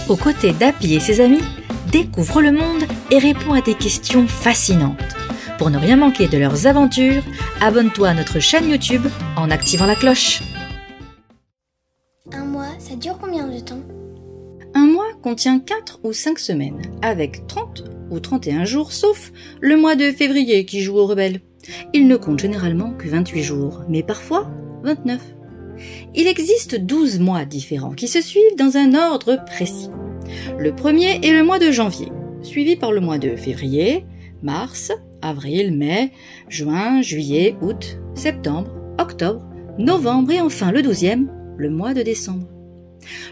Aux côtés d'Happy et ses amis, découvre le monde et réponds à des questions fascinantes. Pour ne rien manquer de leurs aventures, abonne-toi à notre chaîne YouTube en activant la cloche. Un mois, ça dure combien de temps? Un mois contient 4 ou 5 semaines, avec 30 ou 31 jours, sauf le mois de février qui joue aux rebelles. Il ne compte généralement que 28 jours, mais parfois 29. Il existe 12 mois différents qui se suivent dans un ordre précis. Le premier est le mois de janvier, suivi par le mois de février, mars, avril, mai, juin, juillet, août, septembre, octobre, novembre et enfin le 12e, le mois de décembre.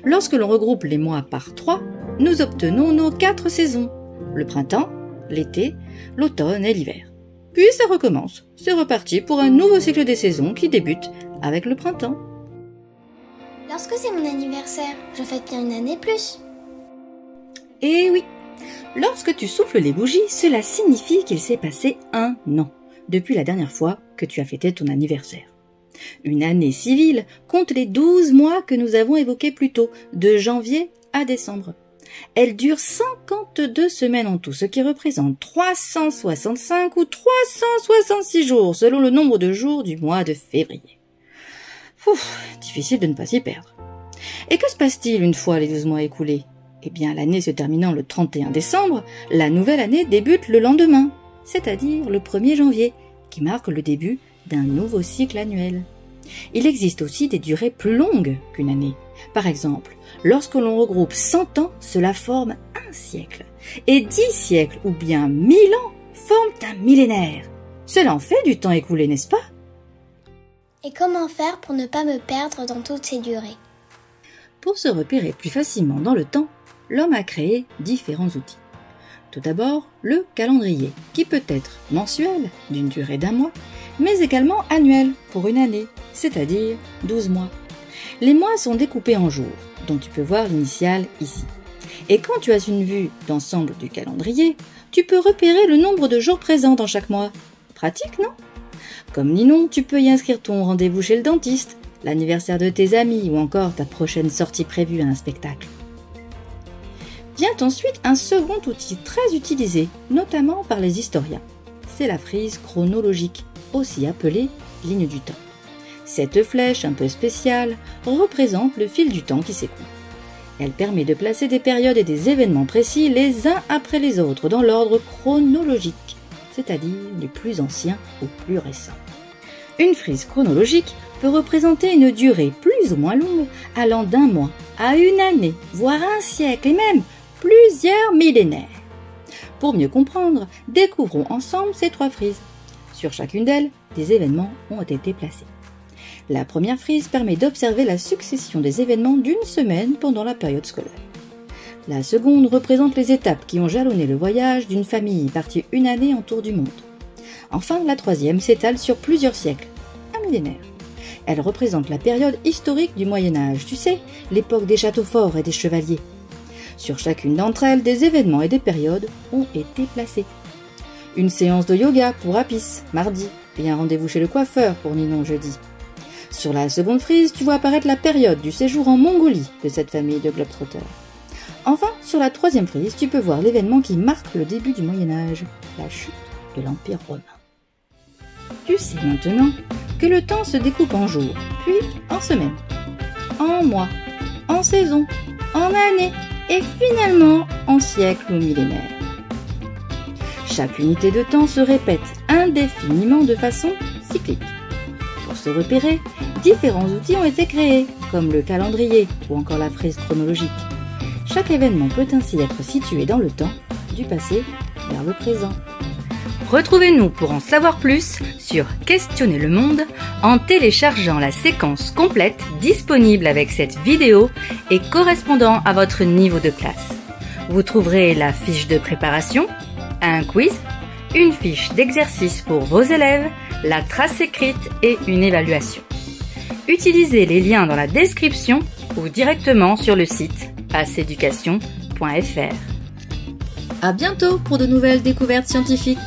Lorsque l'on regroupe les mois par 3, nous obtenons nos 4 saisons, le printemps, l'été, l'automne et l'hiver. Puis ça recommence, c'est reparti pour un nouveau cycle des saisons qui débute avec le printemps. Lorsque c'est mon anniversaire, je fête bien une année plus. Eh oui, lorsque tu souffles les bougies, cela signifie qu'il s'est passé un an depuis la dernière fois que tu as fêté ton anniversaire. Une année civile compte les 12 mois que nous avons évoqués plus tôt, de janvier à décembre. Elle dure 52 semaines en tout, ce qui représente 365 ou 366 jours selon le nombre de jours du mois de février. Difficile de ne pas s'y perdre. Et que se passe-t-il une fois les 12 mois écoulés? Eh bien, l'année se terminant le 31 décembre, la nouvelle année débute le lendemain, c'est-à-dire le 1er janvier, qui marque le début d'un nouveau cycle annuel. Il existe aussi des durées plus longues qu'une année. Par exemple, lorsque l'on regroupe 100 ans, cela forme un siècle. Et 10 siècles ou bien 1000 ans forment un millénaire. Cela en fait du temps écoulé, n'est-ce pas? Et comment faire pour ne pas me perdre dans toutes ces durées? Pour se repérer plus facilement dans le temps, l'homme a créé différents outils. Tout d'abord, le calendrier, qui peut être mensuel, d'une durée d'un mois, mais également annuel, pour une année, c'est-à-dire 12 mois. Les mois sont découpés en jours, dont tu peux voir l'initiale ici. Et quand tu as une vue d'ensemble du calendrier, tu peux repérer le nombre de jours présents dans chaque mois. Pratique, non? Comme Ninon, tu peux y inscrire ton rendez-vous chez le dentiste, l'anniversaire de tes amis ou encore ta prochaine sortie prévue à un spectacle. Vient ensuite un second outil très utilisé, notamment par les historiens. C'est la frise chronologique, aussi appelée ligne du temps. Cette flèche un peu spéciale représente le fil du temps qui s'écoule. Elle permet de placer des périodes et des événements précis les uns après les autres dans l'ordre chronologique, c'est-à-dire du plus ancien au plus récent. Une frise chronologique peut représenter une durée plus ou moins longue allant d'un mois à une année, voire un siècle et même plusieurs millénaires. Pour mieux comprendre, découvrons ensemble ces 3 frises. Sur chacune d'elles, des événements ont été placés. La première frise permet d'observer la succession des événements d'une semaine pendant la période scolaire. La seconde représente les étapes qui ont jalonné le voyage d'une famille partie une année en tour du monde. Enfin, la troisième s'étale sur plusieurs siècles, un millénaire. Elle représente la période historique du Moyen-Âge, tu sais, l'époque des châteaux forts et des chevaliers. Sur chacune d'entre elles, des événements et des périodes ont été placés. Une séance de yoga pour Apis, mardi, et un rendez-vous chez le coiffeur pour Ninon, jeudi. Sur la seconde frise, tu vois apparaître la période du séjour en Mongolie de cette famille de globetrotters. Enfin, sur la troisième frise, tu peux voir l'événement qui marque le début du Moyen-Âge, la chute de l'Empire romain. Tu sais maintenant que le temps se découpe en jours, puis en semaines, en mois, en saisons, en années et finalement en siècles ou millénaires. Chaque unité de temps se répète indéfiniment de façon cyclique. Pour se repérer, différents outils ont été créés, comme le calendrier ou encore la frise chronologique. Chaque événement peut ainsi être situé dans le temps, du passé vers le présent. Retrouvez-nous pour en savoir plus sur Questionner le monde en téléchargeant la séquence complète disponible avec cette vidéo et correspondant à votre niveau de classe. Vous trouverez la fiche de préparation, un quiz, une fiche d'exercice pour vos élèves, la trace écrite et une évaluation. Utilisez les liens dans la description ou directement sur le site passeeducation.fr. À bientôt pour de nouvelles découvertes scientifiques.